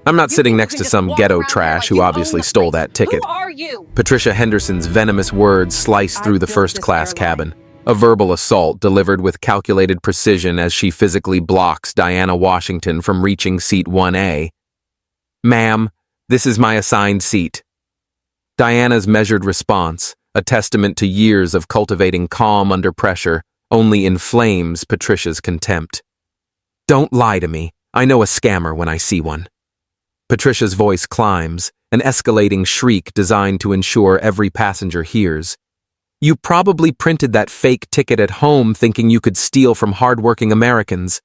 I'm not sitting next to some ghetto trash who obviously stole that ticket. Who are you? Patricia Henderson's venomous words sliced through the first-class cabin. A verbal assault delivered with calculated precision as she physically blocks Diana Washington from reaching seat 1A. "Ma'am, this is my assigned seat." Diana's measured response, a testament to years of cultivating calm under pressure, only inflames Patricia's contempt. "Don't lie to me. I know a scammer when I see one." Patricia's voice climbs, an escalating shriek designed to ensure every passenger hears. "You probably printed that fake ticket at home thinking you could steal from hardworking Americans."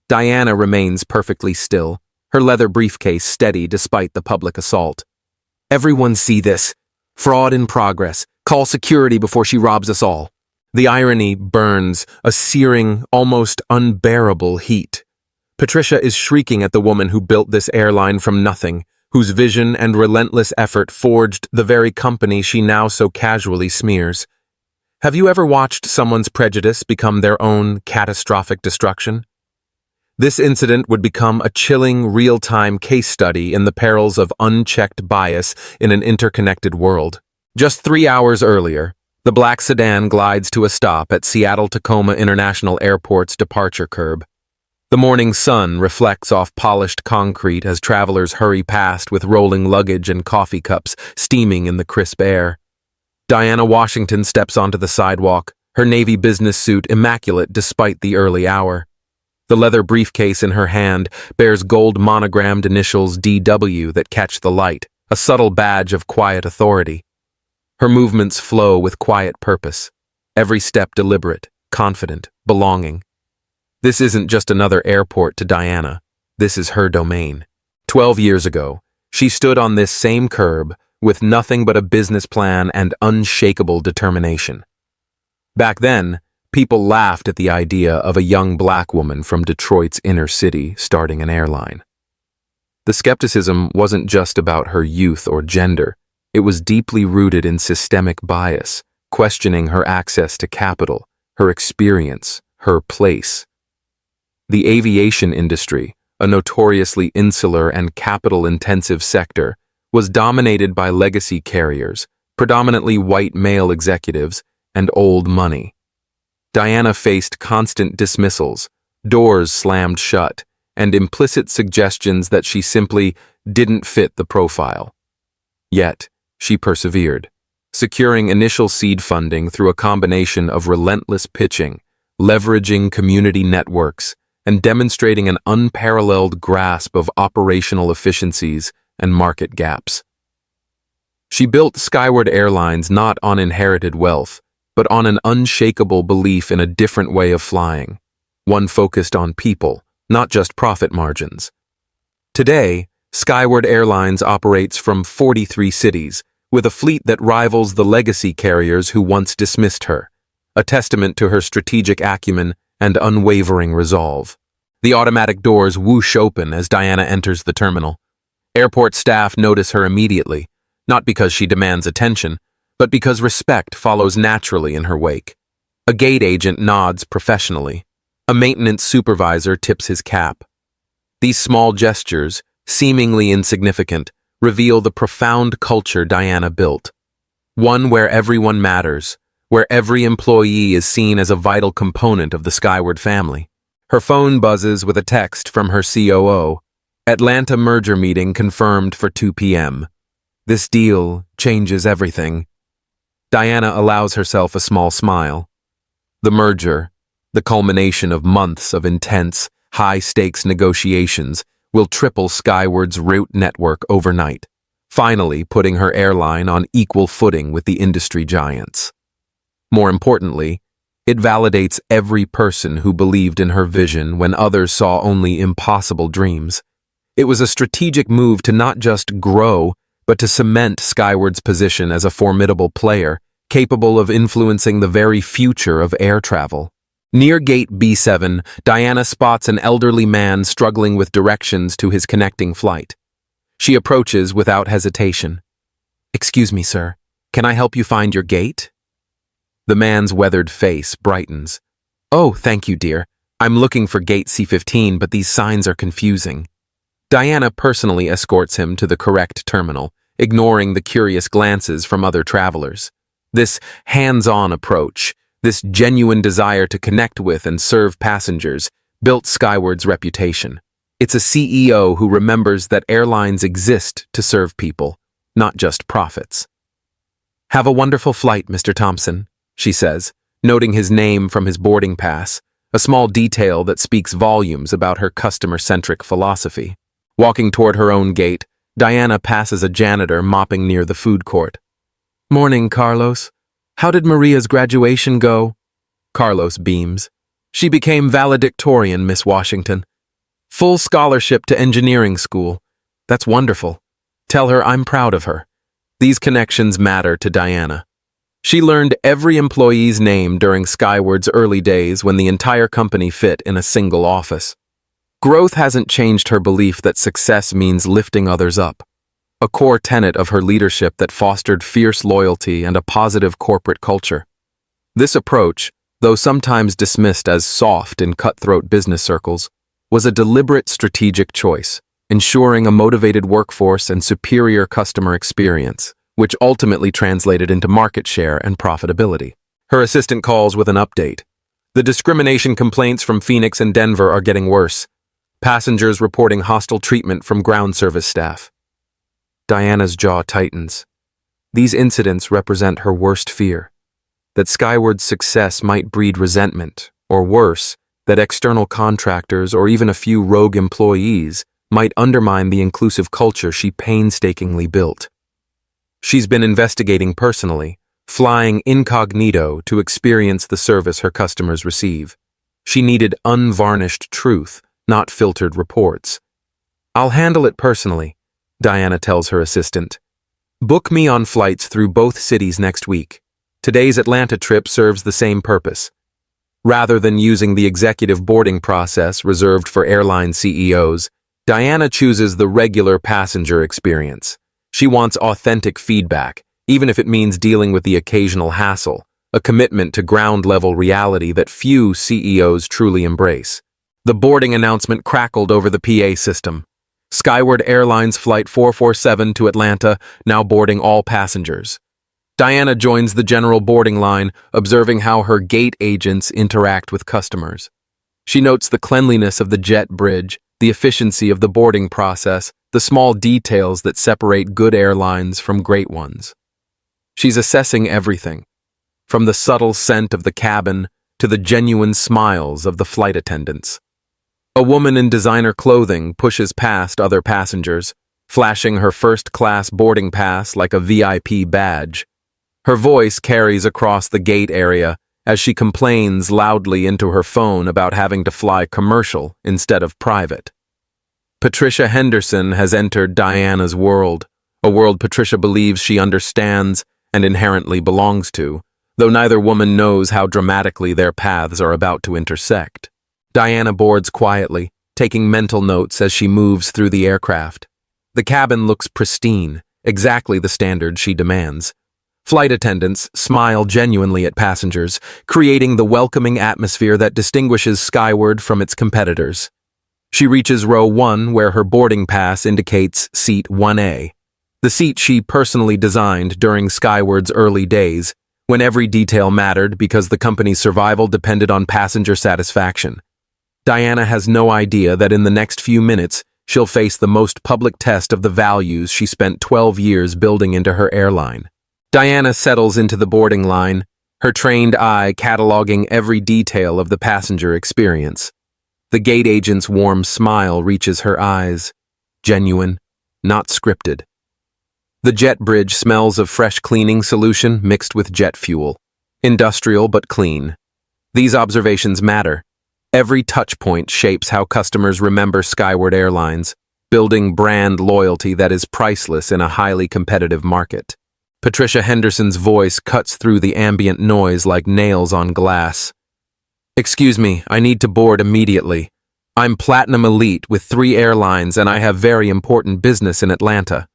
Diana remains perfectly still, her leather briefcase steady despite the public assault. "Everyone see this. Fraud in progress. Call security before she robs us all." The irony burns, a searing, almost unbearable heat. Patricia is shrieking at the woman who built this airline from nothing, whose vision and relentless effort forged the very company she now so casually smears. Have you ever watched someone's prejudice become their own catastrophic destruction? This incident would become a chilling, real-time case study in the perils of unchecked bias in an interconnected world. Just 3 hours earlier, the black sedan glides to a stop at Seattle-Tacoma International Airport's departure curb. The morning sun reflects off polished concrete as travelers hurry past with rolling luggage and coffee cups steaming in the crisp air. Diana Washington steps onto the sidewalk, her navy business suit immaculate despite the early hour. The leather briefcase in her hand bears gold monogrammed initials DW that catch the light, a subtle badge of quiet authority. Her movements flow with quiet purpose, every step deliberate, confident, belonging. This isn't just another airport to Diana. This is her domain. 12 years ago, she stood on this same curb with nothing but a business plan and unshakable determination. Back then, people laughed at the idea of a young black woman from Detroit's inner city starting an airline. The skepticism wasn't just about her youth or gender. It was deeply rooted in systemic bias, questioning her access to capital, her experience, her place. The aviation industry, a notoriously insular and capital-intensive sector, was dominated by legacy carriers, predominantly white male executives, and old money. Diana faced constant dismissals, doors slammed shut, and implicit suggestions that she simply didn't fit the profile. Yet, she persevered, securing initial seed funding through a combination of relentless pitching, leveraging community networks, and demonstrating an unparalleled grasp of operational efficiencies and market gaps. She built Skyward Airlines not on inherited wealth, but on an unshakable belief in a different way of flying, one focused on people, not just profit margins. Today, Skyward Airlines operates from 43 cities, with a fleet that rivals the legacy carriers who once dismissed her, a testament to her strategic acumen and unwavering resolve. The automatic doors whoosh open as Diana enters the terminal. Airport staff notice her immediately, not because she demands attention, but because respect follows naturally in her wake. A gate agent nods professionally. A maintenance supervisor tips his cap. These small gestures, seemingly insignificant, reveal the profound culture Diana built. One where everyone matters, where every employee is seen as a vital component of the Skyward family. Her phone buzzes with a text from her COO. Atlanta merger meeting confirmed for 2 p.m. This deal changes everything. Diana allows herself a small smile. The merger, the culmination of months of intense, high-stakes negotiations, will triple Skyward's route network overnight, finally putting her airline on equal footing with the industry giants. More importantly, it validates every person who believed in her vision when others saw only impossible dreams. It was a strategic move to not just grow, but to cement Skyward's position as a formidable player, capable of influencing the very future of air travel. Near gate B7, Diana spots an elderly man struggling with directions to his connecting flight. She approaches without hesitation. "Excuse me, sir. Can I help you find your gate?" The man's weathered face brightens. "Oh, thank you, dear. I'm looking for gate C15, but these signs are confusing." Diana personally escorts him to the correct terminal, ignoring the curious glances from other travelers. This hands-on approach, this genuine desire to connect with and serve passengers, built Skyward's reputation. It's a CEO who remembers that airlines exist to serve people, not just profits. "Have a wonderful flight, Mr. Thompson," she says, noting his name from his boarding pass, a small detail that speaks volumes about her customer-centric philosophy. Walking toward her own gate, Diana passes a janitor mopping near the food court. "Morning, Carlos. How did Maria's graduation go?" Carlos beams. "She became valedictorian, Miss Washington. Full scholarship to engineering school. That's wonderful. Tell her I'm proud of her." These connections matter to Diana. She learned every employee's name during Skyward's early days when the entire company fit in a single office. Growth hasn't changed her belief that success means lifting others up, a core tenet of her leadership that fostered fierce loyalty and a positive corporate culture. This approach, though sometimes dismissed as soft in cutthroat business circles, was a deliberate strategic choice, ensuring a motivated workforce and superior customer experience, which ultimately translated into market share and profitability. Her assistant calls with an update. The discrimination complaints from Phoenix and Denver are getting worse. Passengers reporting hostile treatment from ground service staff. Diana's jaw tightens. These incidents represent her worst fear, that Skyward's success might breed resentment, or worse, that external contractors or even a few rogue employees might undermine the inclusive culture she painstakingly built. She's been investigating personally, flying incognito to experience the service her customers receive. She needed unvarnished truth, not filtered reports. "I'll handle it personally," Diana tells her assistant. "Book me on flights through both cities next week. Today's Atlanta trip serves the same purpose. Rather than using the executive boarding process reserved for airline CEOs, Diana chooses the regular passenger experience. She wants authentic feedback, even if it means dealing with the occasional hassle, a commitment to ground-level reality that few CEOs truly embrace. The boarding announcement crackled over the PA system. Skyward Airlines Flight 447 to Atlanta, now boarding all passengers. Diana joins the general boarding line, observing how her gate agents interact with customers. She notes the cleanliness of the jet bridge, the efficiency of the boarding process, the small details that separate good airlines from great ones. She's assessing everything, from the subtle scent of the cabin to the genuine smiles of the flight attendants. A woman in designer clothing pushes past other passengers, flashing her first-class boarding pass like a VIP badge. Her voice carries across the gate area as she complains loudly into her phone about having to fly commercial instead of private. Patricia Henderson has entered Diana's world, a world Patricia believes she understands and inherently belongs to, though neither woman knows how dramatically their paths are about to intersect. Diana boards quietly, taking mental notes as she moves through the aircraft. The cabin looks pristine, exactly the standard she demands. Flight attendants smile genuinely at passengers, creating the welcoming atmosphere that distinguishes Skyward from its competitors. She reaches row 1 where her boarding pass indicates seat 1A, the seat she personally designed during Skyward's early days, when every detail mattered because the company's survival depended on passenger satisfaction. Diana has no idea that in the next few minutes, she'll face the most public test of the values she spent 12 years building into her airline. Diana settles into the boarding line, her trained eye cataloging every detail of the passenger experience. The gate agent's warm smile reaches her eyes, genuine, not scripted. The jet bridge smells of fresh cleaning solution mixed with jet fuel, industrial but clean. These observations matter. Every touch point shapes how customers remember Skyward Airlines, building brand loyalty that is priceless in a highly competitive market. Patricia Henderson's voice cuts through the ambient noise like nails on glass. "Excuse me, I need to board immediately. I'm Platinum Elite with 3 airlines and I have very important business in Atlanta."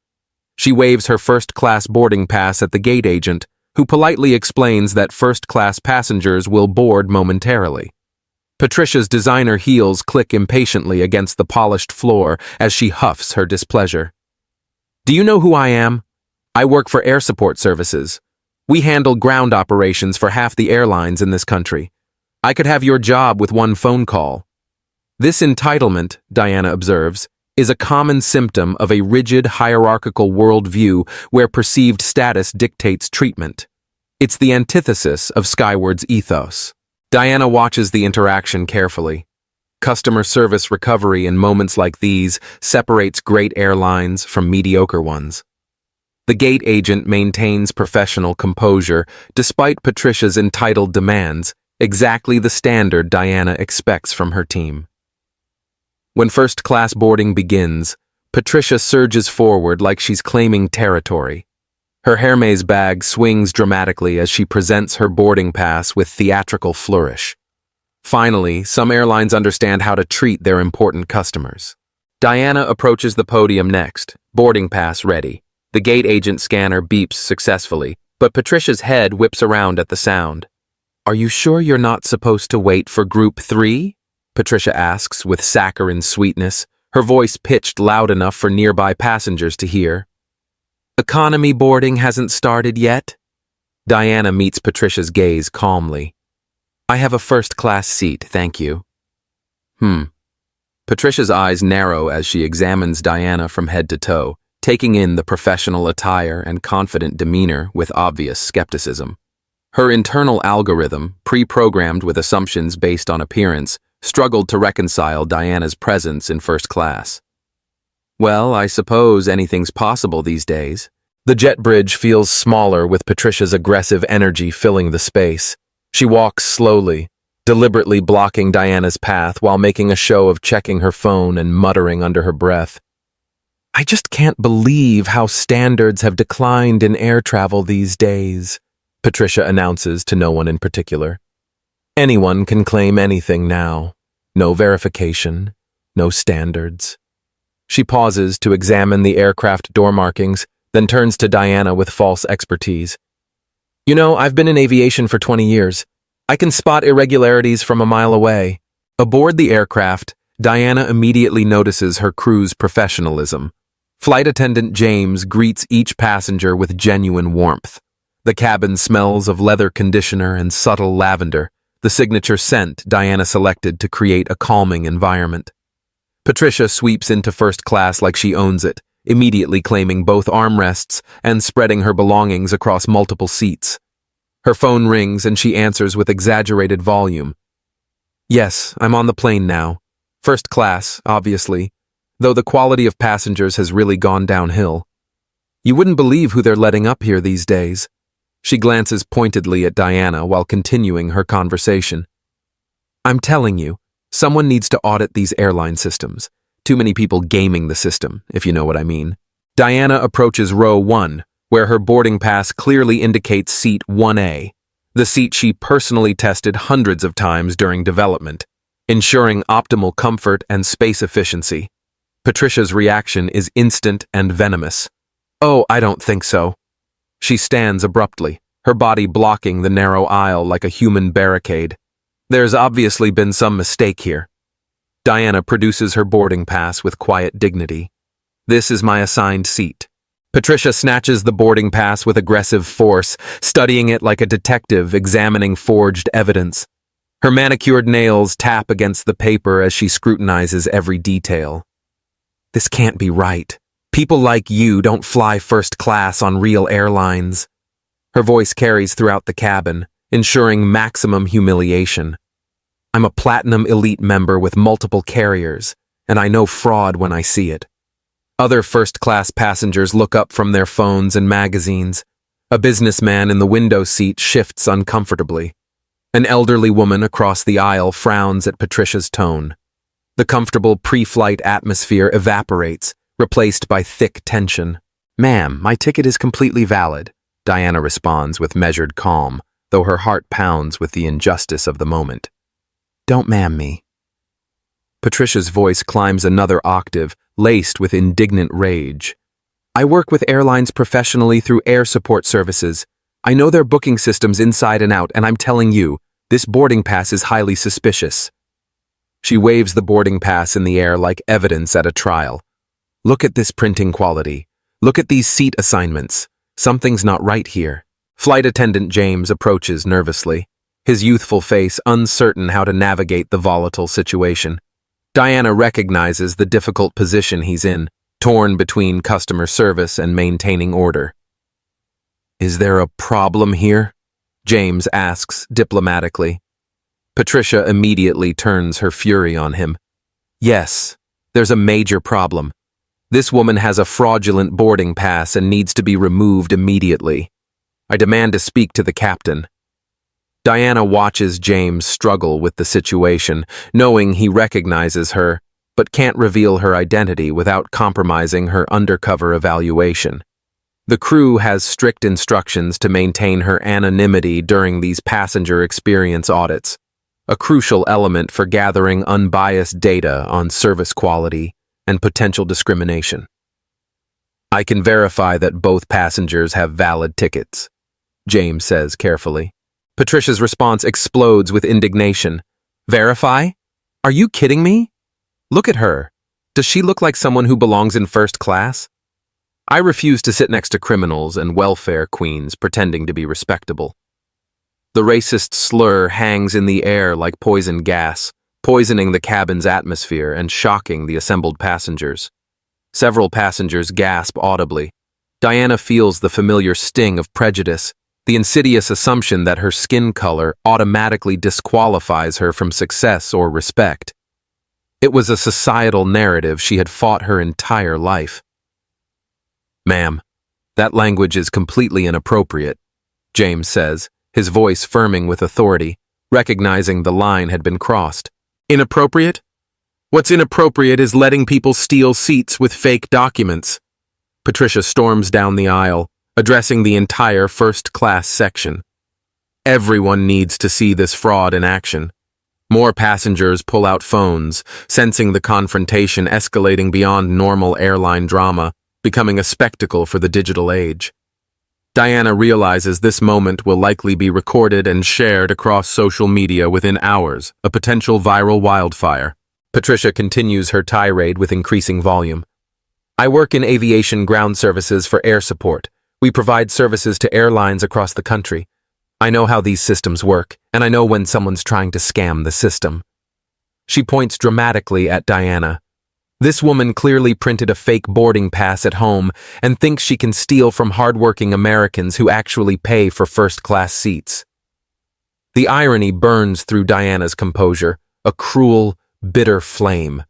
She waves her first-class boarding pass at the gate agent, who politely explains that first-class passengers will board momentarily. Patricia's designer heels click impatiently against the polished floor as she huffs her displeasure. Do you know who I am? I work for Air Support Services. We handle ground operations for half the airlines in this country. I could have your job with one phone call. This entitlement, Diana observes, is a common symptom of a rigid hierarchical worldview where perceived status dictates treatment. It's the antithesis of Skyward's ethos. Diana watches the interaction carefully. Customer service recovery in moments like these separates great airlines from mediocre ones. The gate agent maintains professional composure despite Patricia's entitled demands, exactly the standard Diana expects from her team. When first-class boarding begins, Patricia surges forward like she's claiming territory. Her Hermes bag swings dramatically as she presents her boarding pass with theatrical flourish. Finally, some airlines understand how to treat their important customers. Diana approaches the podium next, boarding pass ready. The gate agent scanner beeps successfully, but Patricia's head whips around at the sound. Are you sure you're not supposed to wait for Group 3? Patricia asks with saccharine sweetness, her voice pitched loud enough for nearby passengers to hear. Economy boarding hasn't started yet? Diana meets Patricia's gaze calmly. I have a first-class seat, thank you. Patricia's eyes narrow as she examines Diana from head to toe, taking in the professional attire and confident demeanor with obvious skepticism. Her internal algorithm, pre-programmed with assumptions based on appearance, struggled to reconcile Diana's presence in first class. Well, I suppose anything's possible these days. The jet bridge feels smaller with Patricia's aggressive energy filling the space. She walks slowly, deliberately blocking Diana's path while making a show of checking her phone and muttering under her breath. I just can't believe how standards have declined in air travel these days, Patricia announces to no one in particular. Anyone can claim anything now. No verification, no standards. She pauses to examine the aircraft door markings, then turns to Diana with false expertise. You know, I've been in aviation for 20 years. I can spot irregularities from a mile away. Aboard the aircraft, Diana immediately notices her crew's professionalism. Flight attendant James greets each passenger with genuine warmth. The cabin smells of leather conditioner and subtle lavender, the signature scent Diana selected to create a calming environment. Patricia sweeps into first class like she owns it, immediately claiming both armrests and spreading her belongings across multiple seats. Her phone rings and she answers with exaggerated volume. Yes, I'm on the plane now. First class, obviously, though the quality of passengers has really gone downhill. You wouldn't believe who they're letting up here these days. She glances pointedly at Diana while continuing her conversation. I'm telling you, someone needs to audit these airline systems. Too many people gaming the system, if you know what I mean. Diana approaches row 1, where her boarding pass clearly indicates seat 1A, the seat she personally tested hundreds of times during development, ensuring optimal comfort and space efficiency. Patricia's reaction is instant and venomous. Oh, I don't think so. She stands abruptly, her body blocking the narrow aisle like a human barricade. There's obviously been some mistake here. Diana produces her boarding pass with quiet dignity. This is my assigned seat. Patricia snatches the boarding pass with aggressive force, studying it like a detective examining forged evidence. Her manicured nails tap against the paper as she scrutinizes every detail. This can't be right. People like you don't fly first class on real airlines. Her voice carries throughout the cabin, ensuring maximum humiliation. I'm a platinum elite member with multiple carriers, and I know fraud when I see it. Other first-class passengers look up from their phones and magazines. A businessman in the window seat shifts uncomfortably. An elderly woman across the aisle frowns at Patricia's tone. The comfortable pre-flight atmosphere evaporates, replaced by thick tension. Ma'am, my ticket is completely valid, Diana responds with measured calm, though her heart pounds with the injustice of the moment. Don't ma'am me. Patricia's voice climbs another octave, laced with indignant rage. I work with airlines professionally through Air Support Services. I know their booking systems inside and out, and I'm telling you, this boarding pass is highly suspicious. She waves the boarding pass in the air like evidence at a trial. Look at this printing quality. Look at these seat assignments. Something's not right here. Flight attendant James approaches nervously, his youthful face uncertain how to navigate the volatile situation. Diana recognizes the difficult position he's in, torn between customer service and maintaining order. Is there a problem here? James asks diplomatically. Patricia immediately turns her fury on him. Yes, there's a major problem. This woman has a fraudulent boarding pass and needs to be removed immediately. I demand to speak to the captain. Diana watches James struggle with the situation, knowing he recognizes her, but can't reveal her identity without compromising her undercover evaluation. The crew has strict instructions to maintain her anonymity during these passenger experience audits, a crucial element for gathering unbiased data on service quality and potential discrimination. I can verify that both passengers have valid tickets, James says carefully. Patricia's response explodes with indignation. Verify? Are you kidding me? Look at her. Does she look like someone who belongs in first class? I refuse to sit next to criminals and welfare queens pretending to be respectable. The racist slur hangs in the air like poison gas, poisoning the cabin's atmosphere and shocking the assembled passengers. Several passengers gasp audibly. Diana feels the familiar sting of prejudice, the insidious assumption that her skin color automatically disqualifies her from success or respect. It was a societal narrative she had fought her entire life. Ma'am, that language is completely inappropriate, James says, his voice firming with authority, recognizing the line had been crossed. Inappropriate? What's inappropriate is letting people steal seats with fake documents. Patricia storms down the aisle, addressing the entire first-class section. Everyone needs to see this fraud in action. More passengers pull out phones, sensing the confrontation escalating beyond normal airline drama, becoming a spectacle for the digital age. Diana realizes this moment will likely be recorded and shared across social media within hours, a potential viral wildfire. Patricia continues her tirade with increasing volume. I work in aviation ground services for air support. We provide services to airlines across the country. I know how these systems work, and I know when someone's trying to scam the system. She points dramatically at Diana. This woman clearly printed a fake boarding pass at home and thinks she can steal from hardworking Americans who actually pay for first-class seats. The irony burns through Diana's composure, a cruel, bitter flame.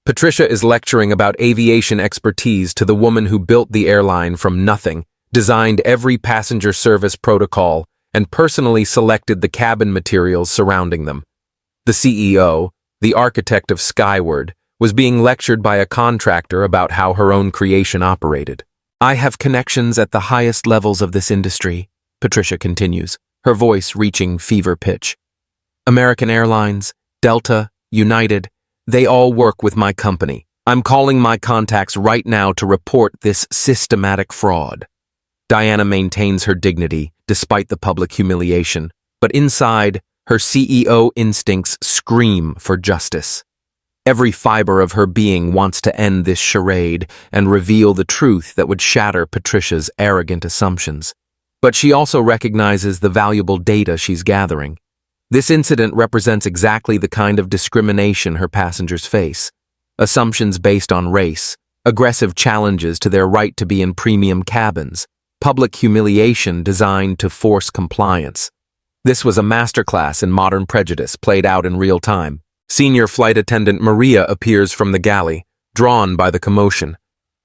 Patricia is lecturing about aviation expertise to the woman who built the airline from nothing, designed every passenger service protocol, and personally selected the cabin materials surrounding them. The CEO, the architect of Skyward, was being lectured by a contractor about how her own creation operated. I have connections at the highest levels of this industry, Patricia continues, her voice reaching fever pitch. American Airlines, Delta, United, they all work with my company. I'm calling my contacts right now to report this systematic fraud. Diana maintains her dignity despite the public humiliation, but inside, her CEO instincts scream for justice. Every fiber of her being wants to end this charade and reveal the truth that would shatter Patricia's arrogant assumptions. But she also recognizes the valuable data she's gathering. This incident represents exactly the kind of discrimination her passengers face. Assumptions based on race, aggressive challenges to their right to be in premium cabins, public humiliation designed to force compliance. This was a masterclass in modern prejudice played out in real time. Senior flight attendant Maria appears from the galley, drawn by the commotion.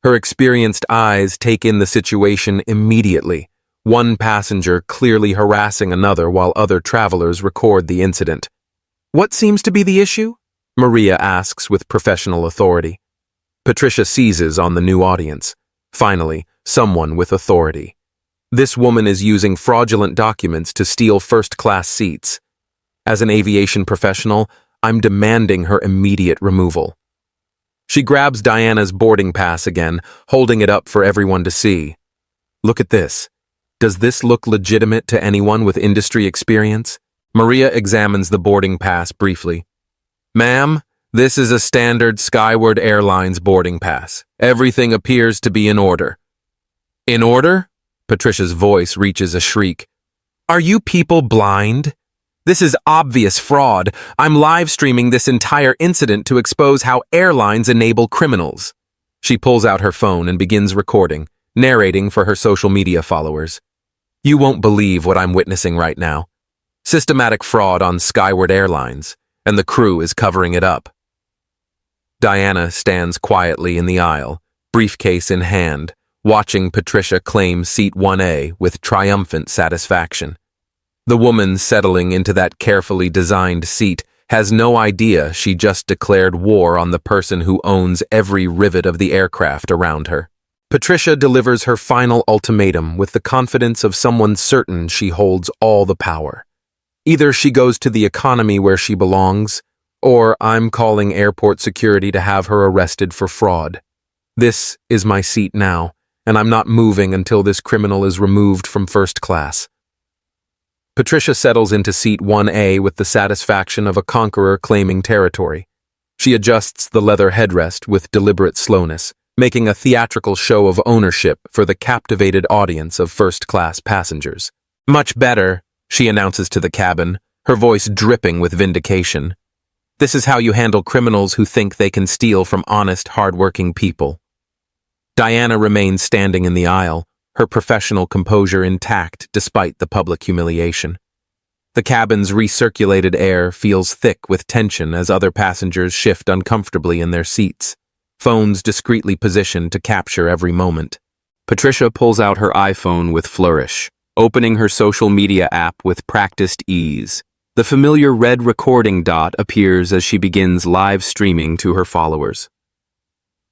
Her experienced eyes take in the situation immediately, one passenger clearly harassing another while other travelers record the incident. What seems to be the issue? Maria asks with professional authority. Patricia seizes on the new audience. Finally, someone with authority. This woman is using fraudulent documents to steal first-class seats. As an aviation professional, I'm demanding her immediate removal. She grabs Diana's boarding pass again, holding it up for everyone to see. Look at this. Does this look legitimate to anyone with industry experience? Maria examines the boarding pass briefly. Ma'am, This is a standard Skyward Airlines boarding pass. Everything appears to be in order. In order? Patricia's voice reaches a shriek. Are you people blind? This is obvious fraud. I'm live streaming this entire incident to expose how airlines enable criminals. She pulls out her phone and begins recording, narrating for her social media followers. You won't believe what I'm witnessing right now. Systematic fraud on Skyward Airlines, and the crew is covering it up. Diana stands quietly in the aisle, briefcase in hand, watching Patricia claim seat 1A with triumphant satisfaction. The woman settling into that carefully designed seat has no idea she just declared war on the person who owns every rivet of the aircraft around her. Patricia delivers her final ultimatum with the confidence of someone certain she holds all the power. Either she goes to the economy where she belongs, or I'm calling airport security to have her arrested for fraud. This is my seat now, and I'm not moving until this criminal is removed from first class. Patricia settles into seat 1A with the satisfaction of a conqueror claiming territory. She adjusts the leather headrest with deliberate slowness, making a theatrical show of ownership for the captivated audience of first-class passengers. Much better, she announces to the cabin, her voice dripping with vindication. This is how you handle criminals who think they can steal from honest, hard-working people. Diana remains standing in the aisle, her professional composure intact despite the public humiliation. The cabin's recirculated air feels thick with tension as other passengers shift uncomfortably in their seats, phones discreetly positioned to capture every moment. Patricia pulls out her iPhone with flourish, opening her social media app with practiced ease. The familiar red recording dot appears as she begins live streaming to her followers.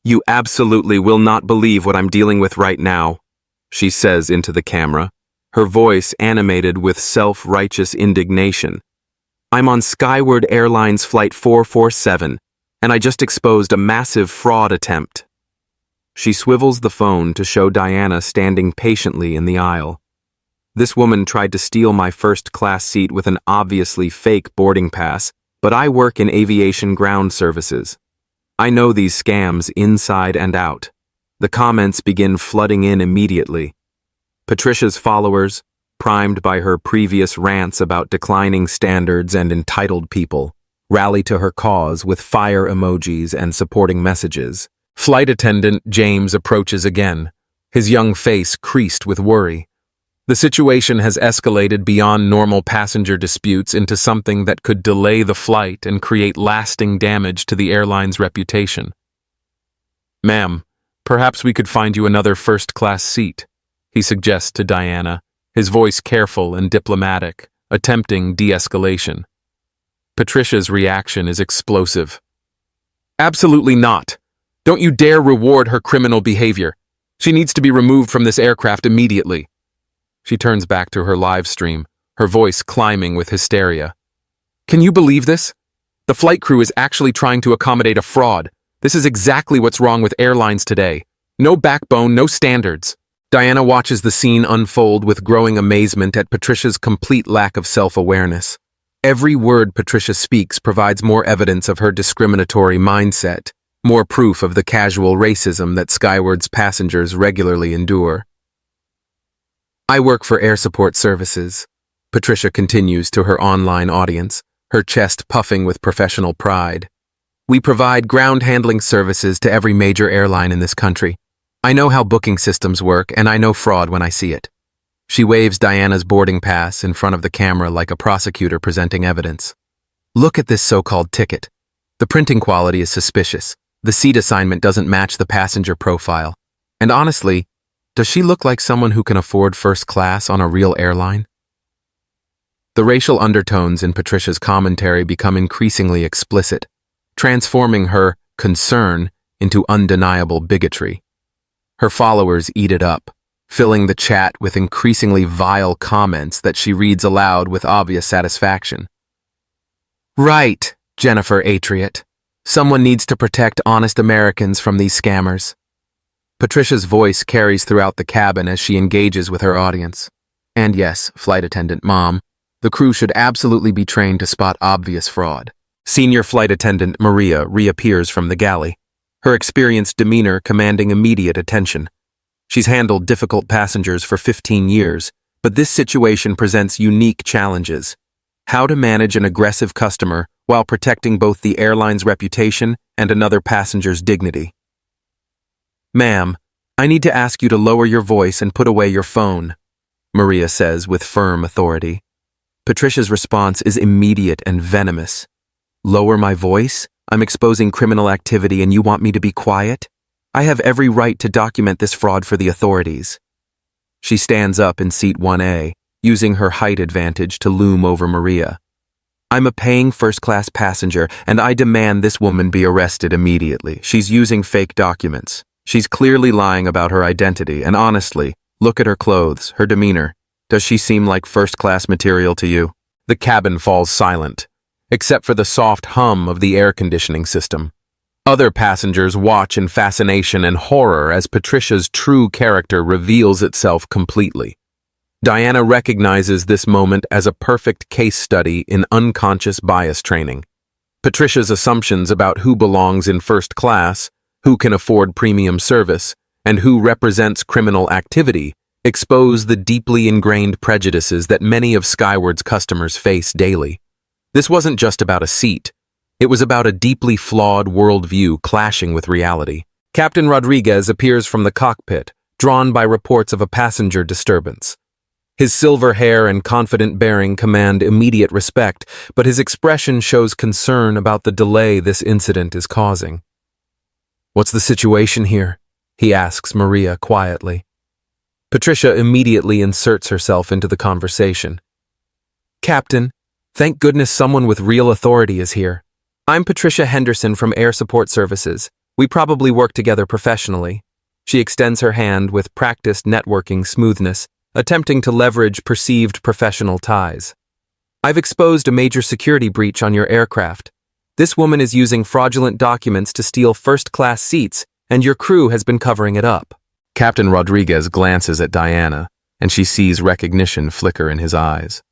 You absolutely will not believe what I'm dealing with right now, she says into the camera, her voice animated with self-righteous indignation. I'm on Skyward Airlines Flight 447, and I just exposed a massive fraud attempt. She swivels the phone to show Diana standing patiently in the aisle. This woman tried to steal my first-class seat with an obviously fake boarding pass, but I work in aviation ground services. I know these scams inside and out. The comments begin flooding in immediately. Patricia's followers, primed by her previous rants about declining standards and entitled people, rally to her cause with fire emojis and supporting messages. Flight attendant James approaches again, his young face creased with worry. The situation has escalated beyond normal passenger disputes into something that could delay the flight and create lasting damage to the airline's reputation. Ma'am, perhaps we could find you another first-class seat, he suggests to Diana, his voice careful and diplomatic, attempting de-escalation. Patricia's reaction is explosive. Absolutely not. Don't you dare reward her criminal behavior. She needs to be removed from this aircraft immediately. She turns back to her live stream, her voice climbing with hysteria. Can you believe this? The flight crew is actually trying to accommodate a fraud. This is exactly what's wrong with airlines today. No backbone, no standards. Diana watches the scene unfold with growing amazement at Patricia's complete lack of self-awareness. Every word Patricia speaks provides more evidence of her discriminatory mindset, more proof of the casual racism that Skyward's passengers regularly endure. I work for Air Support Services, Patricia continues to her online audience, her chest puffing with professional pride. We provide ground handling services to every major airline in this country. I know how booking systems work, and I know fraud when I see it. She waves Diana's boarding pass in front of the camera like a prosecutor presenting evidence. Look at this so-called ticket. The printing quality is suspicious. The seat assignment doesn't match the passenger profile. And honestly, does she look like someone who can afford first class on a real airline? The racial undertones in Patricia's commentary become increasingly explicit, transforming her concern into undeniable bigotry. Her followers eat it up, filling the chat with increasingly vile comments that she reads aloud with obvious satisfaction. Right, Jennifer Atriot. Someone needs to protect honest Americans from these scammers. Patricia's voice carries throughout the cabin as she engages with her audience. And yes, flight attendant mom, the crew should absolutely be trained to spot obvious fraud. Senior flight attendant Maria reappears from the galley, her experienced demeanor commanding immediate attention. She's handled difficult passengers for 15 years, but this situation presents unique challenges. How to manage an aggressive customer while protecting both the airline's reputation and another passenger's dignity. "Ma'am, I need to ask you to lower your voice and put away your phone," Maria says with firm authority. Patricia's response is immediate and venomous. "Lower my voice? I'm exposing criminal activity and you want me to be quiet? I have every right to document this fraud for the authorities." She stands up in seat 1A, using her height advantage to loom over Maria. "I'm a paying first-class passenger, and I demand this woman be arrested immediately. She's using fake documents. She's clearly lying about her identity, and honestly, look at her clothes, her demeanor. Does she seem like first-class material to you?" The cabin falls silent, except for the soft hum of the air conditioning system. Other passengers watch in fascination and horror as Patricia's true character reveals itself completely. Diana recognizes this moment as a perfect case study in unconscious bias training. Patricia's assumptions about who belongs in first class, who can afford premium service, and who represents criminal activity expose the deeply ingrained prejudices that many of Skyward's customers face daily. This wasn't just about a seat. It was about a deeply flawed worldview clashing with reality. Captain Rodriguez appears from the cockpit, drawn by reports of a passenger disturbance. His silver hair and confident bearing command immediate respect, but his expression shows concern about the delay this incident is causing. "What's the situation here?" he asks Maria quietly. Patricia immediately inserts herself into the conversation. "Captain, thank goodness someone with real authority is here. I'm Patricia Henderson from Air Support Services. We probably work together professionally." She extends her hand with practiced networking smoothness, attempting to leverage perceived professional ties. "I've exposed a major security breach on your aircraft. This woman is using fraudulent documents to steal first-class seats, and your crew has been covering it up." Captain Rodriguez glances at Diana, and she sees recognition flicker in his eyes.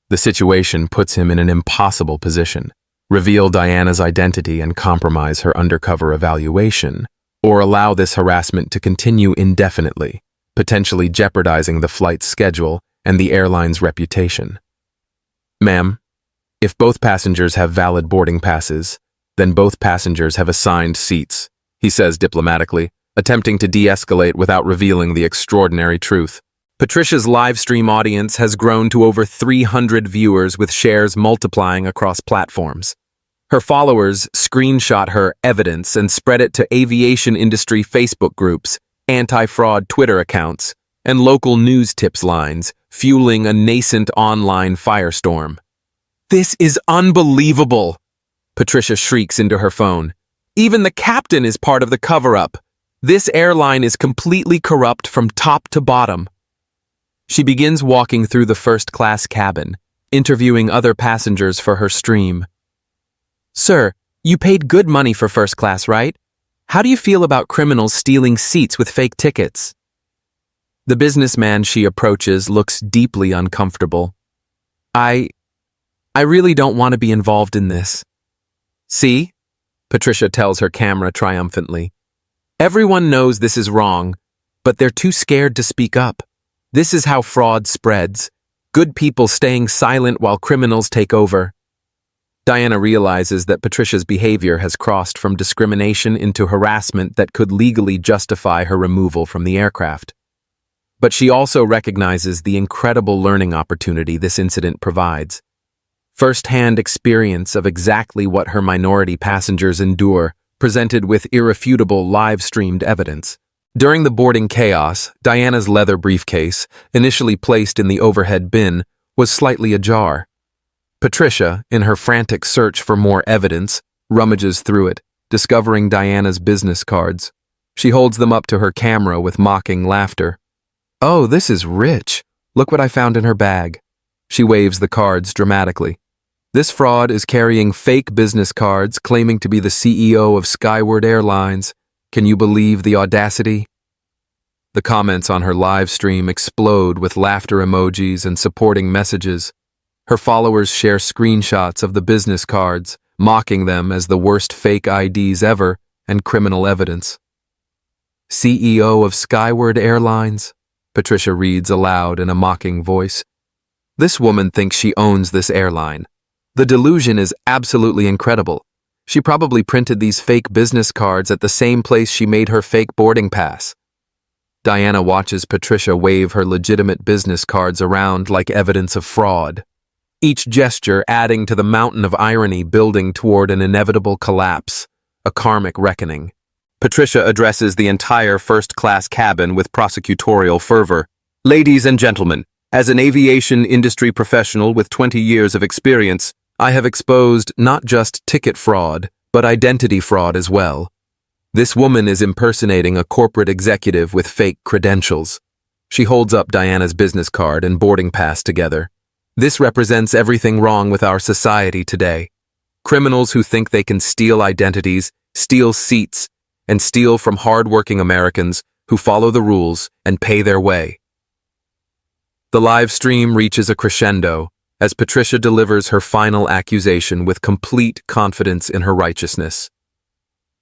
The situation puts him in an impossible position: reveal Diana's identity and compromise her undercover evaluation, or allow this harassment to continue indefinitely, potentially jeopardizing the flight's schedule and the airline's reputation. "Ma'am, if both passengers have valid boarding passes, then both passengers have assigned seats," he says diplomatically, attempting to de-escalate without revealing the extraordinary truth. Patricia's live stream audience has grown to over 300 viewers, with shares multiplying across platforms. Her followers screenshot her evidence and spread it to aviation industry Facebook groups, anti-fraud Twitter accounts, and local news tips lines, fueling a nascent online firestorm. "This is unbelievable!" Patricia shrieks into her phone. "Even the captain is part of the cover-up. This airline is completely corrupt from top to bottom." She begins walking through the first-class cabin, interviewing other passengers for her stream. "Sir, you paid good money for first class, right? How do you feel about criminals stealing seats with fake tickets?" The businessman she approaches looks deeply uncomfortable. I really don't want to be involved in this." "See?" Patricia tells her camera triumphantly. "Everyone knows this is wrong, but they're too scared to speak up. This is how fraud spreads. Good people staying silent while criminals take over." Diana realizes that Patricia's behavior has crossed from discrimination into harassment that could legally justify her removal from the aircraft. But she also recognizes the incredible learning opportunity this incident provides. First-hand experience of exactly what her minority passengers endure, presented with irrefutable live-streamed evidence. During the boarding chaos, Diana's leather briefcase, initially placed in the overhead bin, was slightly ajar. Patricia, in her frantic search for more evidence, rummages through it, discovering Diana's business cards. She holds them up to her camera with mocking laughter. "Oh, this is rich. Look what I found in her bag." She waves the cards dramatically. "This fraud is carrying fake business cards claiming to be the CEO of Skyward Airlines. Can you believe the audacity?" The comments on her live stream explode with laughter emojis and supporting messages. Her followers share screenshots of the business cards, mocking them as the worst fake IDs ever and criminal evidence. CEO of Skyward Airlines, Patricia reads aloud in a mocking voice. This woman thinks she owns this airline. The delusion is absolutely incredible. She probably printed these fake business cards at the same place she made her fake boarding pass. Diana watches Patricia wave her legitimate business cards around like evidence of fraud, each gesture adding to the mountain of irony building toward an inevitable collapse, a karmic reckoning. Patricia addresses the entire first-class cabin with prosecutorial fervor. Ladies and gentlemen, as an aviation industry professional with 20 years of experience, I have exposed not just ticket fraud, but identity fraud as well. This woman is impersonating a corporate executive with fake credentials. She holds up Diana's business card and boarding pass together. This represents everything wrong with our society today. Criminals who think they can steal identities, steal seats, and steal from hard-working Americans who follow the rules and pay their way. The live stream reaches a crescendo as Patricia delivers her final accusation with complete confidence in her righteousness.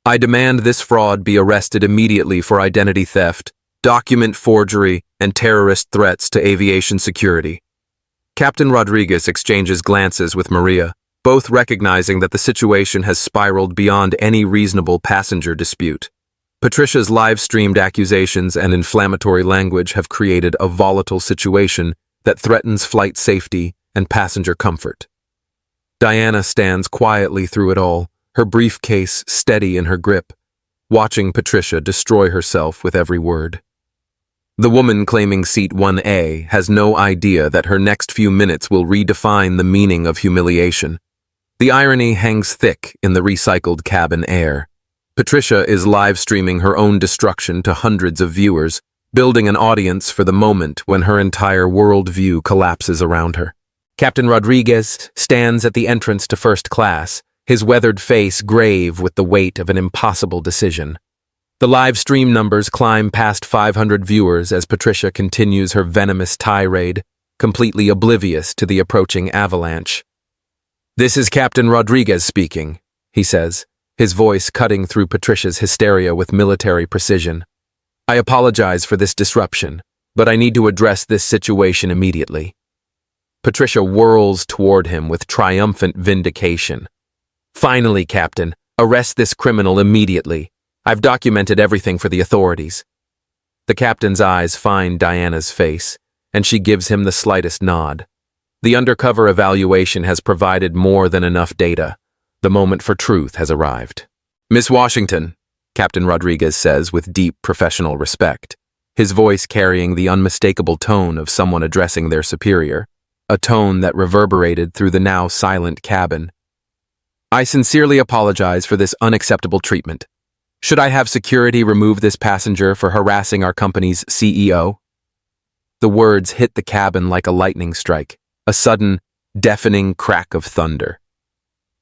I demand this fraud be arrested immediately for identity theft, document forgery, and terrorist threats to aviation security. Captain Rodriguez exchanges glances with Maria, both recognizing that the situation has spiraled beyond any reasonable passenger dispute. Patricia's live-streamed accusations and inflammatory language have created a volatile situation that threatens flight safety and passenger comfort. Diana stands quietly through it all, her briefcase steady in her grip, watching Patricia destroy herself with every word. The woman claiming seat 1A has no idea that her next few minutes will redefine the meaning of humiliation. The irony hangs thick in the recycled cabin air. Patricia is live-streaming her own destruction to hundreds of viewers, building an audience for the moment when her entire worldview collapses around her. Captain Rodriguez stands at the entrance to first class, his weathered face grave with the weight of an impossible decision. The live stream numbers climb past 500 viewers as Patricia continues her venomous tirade, completely oblivious to the approaching avalanche. This is Captain Rodriguez speaking, he says, his voice cutting through Patricia's hysteria with military precision. I apologize for this disruption, but I need to address this situation immediately. Patricia whirls toward him with triumphant vindication. Finally, Captain, arrest this criminal immediately. I've documented everything for the authorities. The captain's eyes find Diana's face, and she gives him the slightest nod. The undercover evaluation has provided more than enough data. The moment for truth has arrived. Miss Washington, Captain Rodriguez says with deep professional respect, his voice carrying the unmistakable tone of someone addressing their superior, a tone that reverberated through the now silent cabin. I sincerely apologize for this unacceptable treatment. Should I have security remove this passenger for harassing our company's CEO? The words hit the cabin like a lightning strike, a sudden, deafening crack of thunder.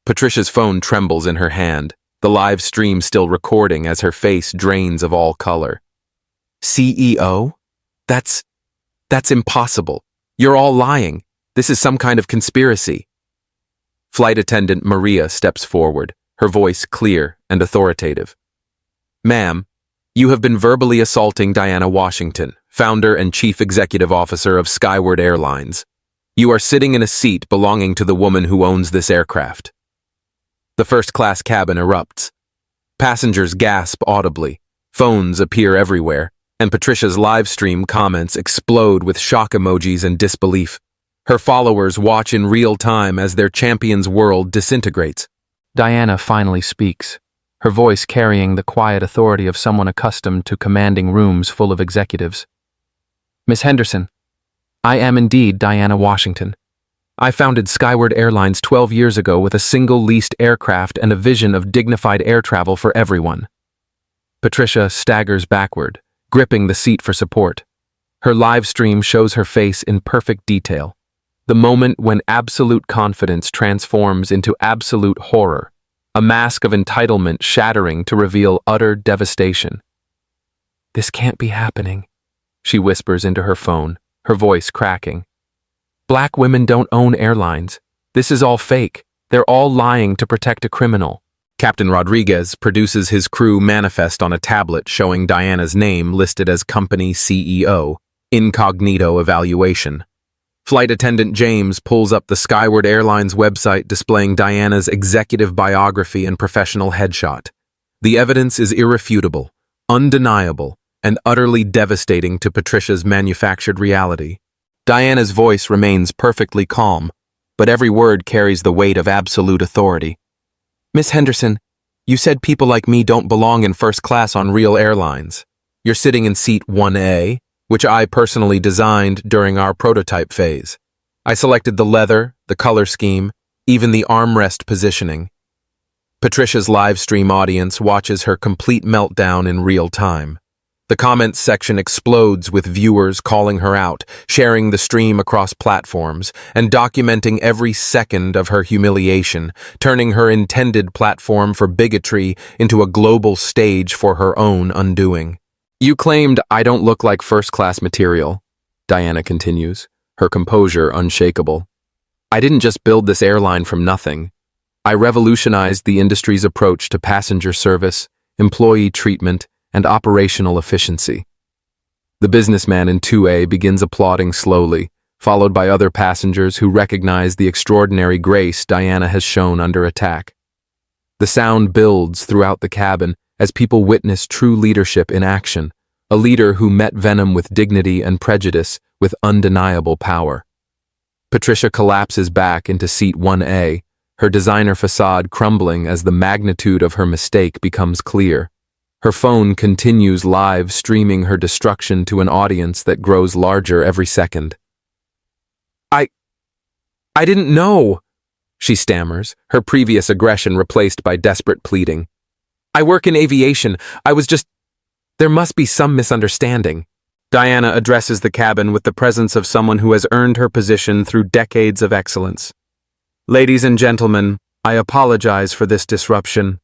Patricia's phone trembles in her hand, the live stream still recording as her face drains of all color. CEO? That's impossible. You're all lying. This is some kind of conspiracy. Flight attendant Maria steps forward, her voice clear and authoritative. Ma'am, you have been verbally assaulting Diana Washington, founder and chief executive officer of Skyward Airlines. You are sitting in a seat belonging to the woman who owns this aircraft. The first-class cabin erupts. Passengers gasp audibly, phones appear everywhere, and Patricia's live stream comments explode with shock emojis and disbelief. Her followers watch in real time as their champion's world disintegrates. Diana finally speaks, her voice carrying the quiet authority of someone accustomed to commanding rooms full of executives. Miss Henderson, I am indeed Diana Washington. I founded Skyward Airlines 12 years ago with a single leased aircraft and a vision of dignified air travel for everyone. Patricia staggers backward, gripping the seat for support. Her live stream shows her face in perfect detail. The moment when absolute confidence transforms into absolute horror, a mask of entitlement shattering to reveal utter devastation. This can't be happening, she whispers into her phone, her voice cracking. Black women don't own airlines. This is all fake. They're all lying to protect a criminal. Captain Rodriguez produces his crew manifest on a tablet showing Diana's name listed as company CEO, incognito evaluation. Flight attendant James pulls up the Skyward Airlines website displaying Diana's executive biography and professional headshot. The evidence is irrefutable, undeniable, and utterly devastating to Patricia's manufactured reality. Diana's voice remains perfectly calm, but every word carries the weight of absolute authority. Miss Henderson, you said people like me don't belong in first class on real airlines. You're sitting in seat 1A, which I personally designed during our prototype phase. I selected the leather, the color scheme, even the armrest positioning. Patricia's live stream audience watches her complete meltdown in real time. The comments section explodes with viewers calling her out, sharing the stream across platforms, and documenting every second of her humiliation, turning her intended platform for bigotry into a global stage for her own undoing. You claimed I don't look like first-class material, Diana continues, her composure unshakable. I didn't just build this airline from nothing. I revolutionized the industry's approach to passenger service, employee treatment, and operational efficiency. The businessman in 2A begins applauding slowly, followed by other passengers who recognize the extraordinary grace Diana has shown under attack. The sound builds throughout the cabin as people witness true leadership in action, a leader who met venom with dignity and prejudice with undeniable power. Patricia collapses back into seat 1A, her designer facade crumbling as the magnitude of her mistake becomes clear. Her phone continues live streaming her destruction to an audience that grows larger every second. I didn't know, she stammers, her previous aggression replaced by desperate pleading. I work in aviation. There must be some misunderstanding. Diana addresses the cabin with the presence of someone who has earned her position through decades of excellence. Ladies and gentlemen, I apologize for this disruption.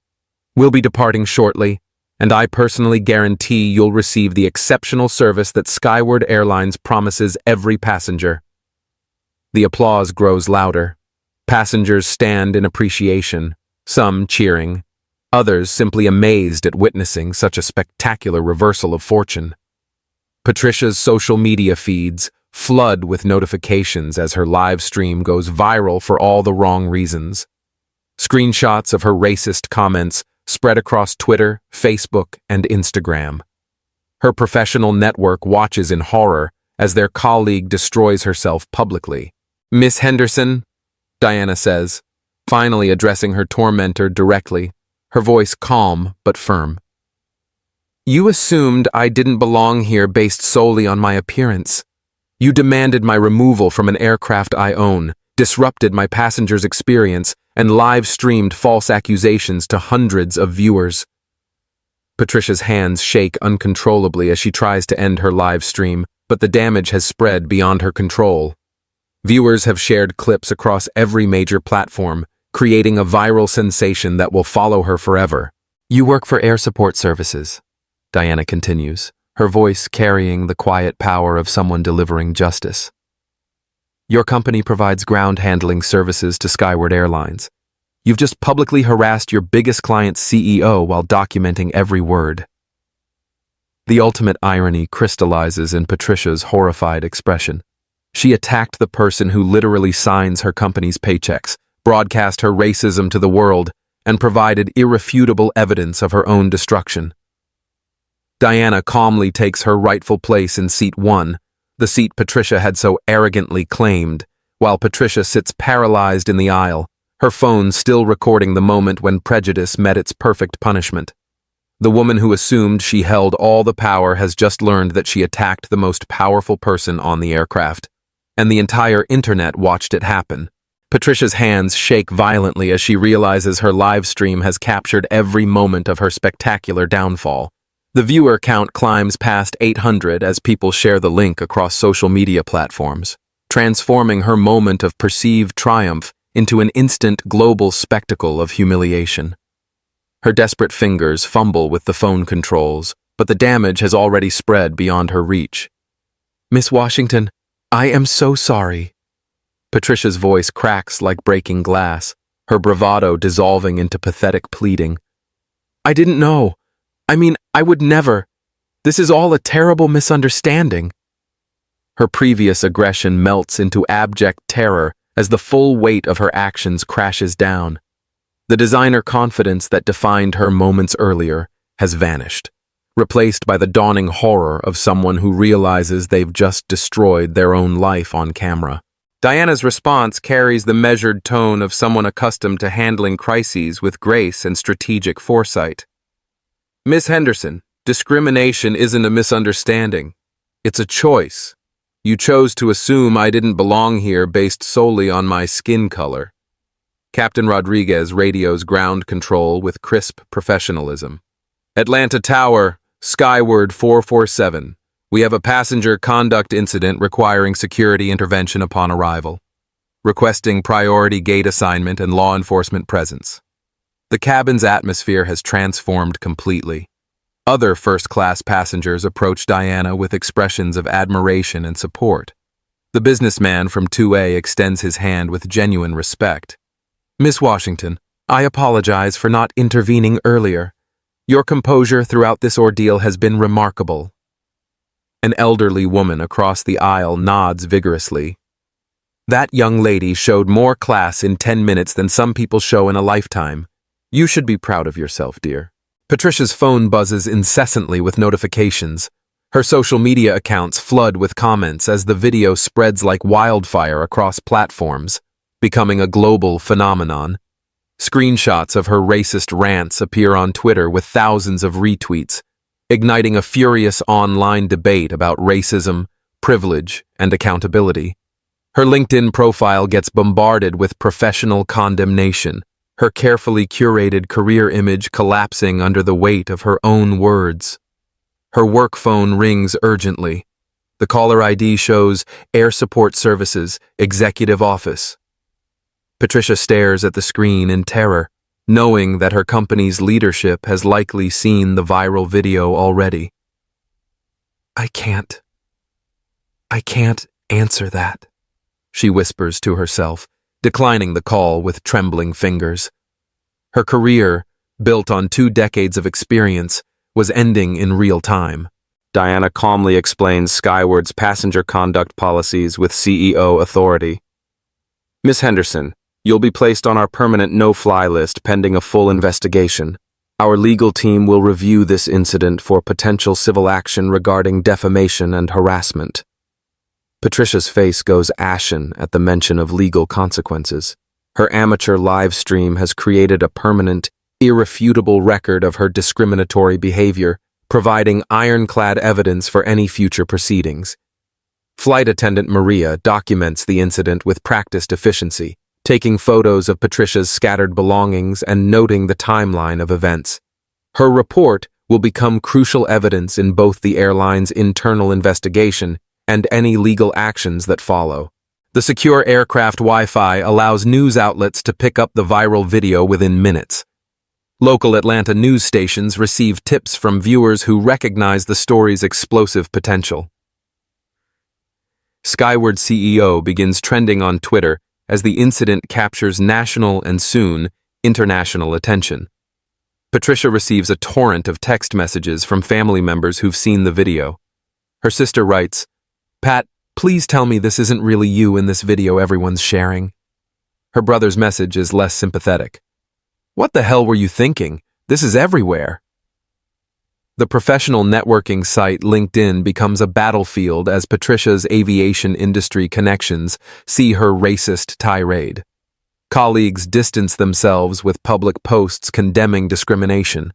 We'll be departing shortly, and I personally guarantee you'll receive the exceptional service that Skyward Airlines promises every passenger. The applause grows louder. Passengers stand in appreciation, some cheering, others simply amazed at witnessing such a spectacular reversal of fortune. Patricia's social media feeds flood with notifications as her live stream goes viral for all the wrong reasons. Screenshots of her racist comments spread across Twitter, Facebook, and Instagram. Her professional network watches in horror as their colleague destroys herself publicly. Miss Henderson, Diana says, finally addressing her tormentor directly, her voice calm but firm. You assumed I didn't belong here based solely on my appearance. You demanded my removal from an aircraft I own, disrupted my passengers' experience, and live-streamed false accusations to hundreds of viewers. Patricia's hands shake uncontrollably as she tries to end her live stream, but the damage has spread beyond her control. Viewers have shared clips across every major platform, creating a viral sensation that will follow her forever. You work for air support services, Diana continues, her voice carrying the quiet power of someone delivering justice. Your company provides ground handling services to Skyward Airlines. You've just publicly harassed your biggest client's CEO while documenting every word. The ultimate irony crystallizes in Patricia's horrified expression. She attacked the person who literally signs her company's paychecks, broadcast her racism to the world, and provided irrefutable evidence of her own destruction. Diana calmly takes her rightful place in seat 1, the seat Patricia had so arrogantly claimed, while Patricia sits paralyzed in the aisle, her phone still recording the moment when prejudice met its perfect punishment. The woman who assumed she held all the power has just learned that she attacked the most powerful person on the aircraft, and the entire internet watched it happen. Patricia's hands shake violently as she realizes her live stream has captured every moment of her spectacular downfall. The viewer count climbs past 800 as people share the link across social media platforms, transforming her moment of perceived triumph into an instant global spectacle of humiliation. Her desperate fingers fumble with the phone controls, but the damage has already spread beyond her reach. Miss Washington, I am so sorry. Patricia's voice cracks like breaking glass, her bravado dissolving into pathetic pleading. "I didn't know. I would never. This is all a terrible misunderstanding." Her previous aggression melts into abject terror as the full weight of her actions crashes down. The designer confidence that defined her moments earlier has vanished, replaced by the dawning horror of someone who realizes they've just destroyed their own life on camera. Diana's response carries the measured tone of someone accustomed to handling crises with grace and strategic foresight. "Miss Henderson, discrimination isn't a misunderstanding. It's a choice. You chose to assume I didn't belong here based solely on my skin color." Captain Rodriguez radios ground control with crisp professionalism. "Atlanta Tower, Skyward 447. We have a passenger conduct incident requiring security intervention upon arrival. Requesting priority gate assignment and law enforcement presence." The cabin's atmosphere has transformed completely. Other first-class passengers approach Diana with expressions of admiration and support. The businessman from 2A extends his hand with genuine respect. "Miss Washington, I apologize for not intervening earlier. Your composure throughout this ordeal has been remarkable." An elderly woman across the aisle nods vigorously. "That young lady showed more class in 10 minutes than some people show in a lifetime. You should be proud of yourself, dear." Patricia's phone buzzes incessantly with notifications. Her social media accounts flood with comments as the video spreads like wildfire across platforms, becoming a global phenomenon. Screenshots of her racist rants appear on Twitter with thousands of retweets, igniting a furious online debate about racism, privilege, and accountability. Her LinkedIn profile gets bombarded with professional condemnation, her carefully curated career image collapsing under the weight of her own words. Her work phone rings urgently. The caller ID shows Air Support Services, Executive Office. Patricia stares at the screen in terror, knowing that her company's leadership has likely seen the viral video already. I can't answer that," she whispers to herself, declining the call with trembling fingers. Her career, built on 2 decades of experience, was ending in real time. Diana calmly explains Skyward's passenger conduct policies with CEO authority. "Miss Henderson, you'll be placed on our permanent no-fly list pending a full investigation. Our legal team will review this incident for potential civil action regarding defamation and harassment." Patricia's face goes ashen at the mention of legal consequences. Her amateur live stream has created a permanent, irrefutable record of her discriminatory behavior, providing ironclad evidence for any future proceedings. Flight attendant Maria documents the incident with practiced efficiency, taking photos of Patricia's scattered belongings and noting the timeline of events. Her report will become crucial evidence in both the airline's internal investigation and any legal actions that follow. The secure aircraft Wi-Fi allows news outlets to pick up the viral video within minutes. Local Atlanta news stations receive tips from viewers who recognize the story's explosive potential. Skyward CEO begins trending on Twitter as the incident captures national and soon international attention. Patricia receives a torrent of text messages from family members who've seen the video. Her sister writes, "Pat, please tell me this isn't really you in this video everyone's sharing." Her brother's message is less sympathetic. "What the hell were you thinking? This is everywhere." The professional networking site LinkedIn becomes a battlefield as Patricia's aviation industry connections see her racist tirade. Colleagues distance themselves with public posts condemning discrimination.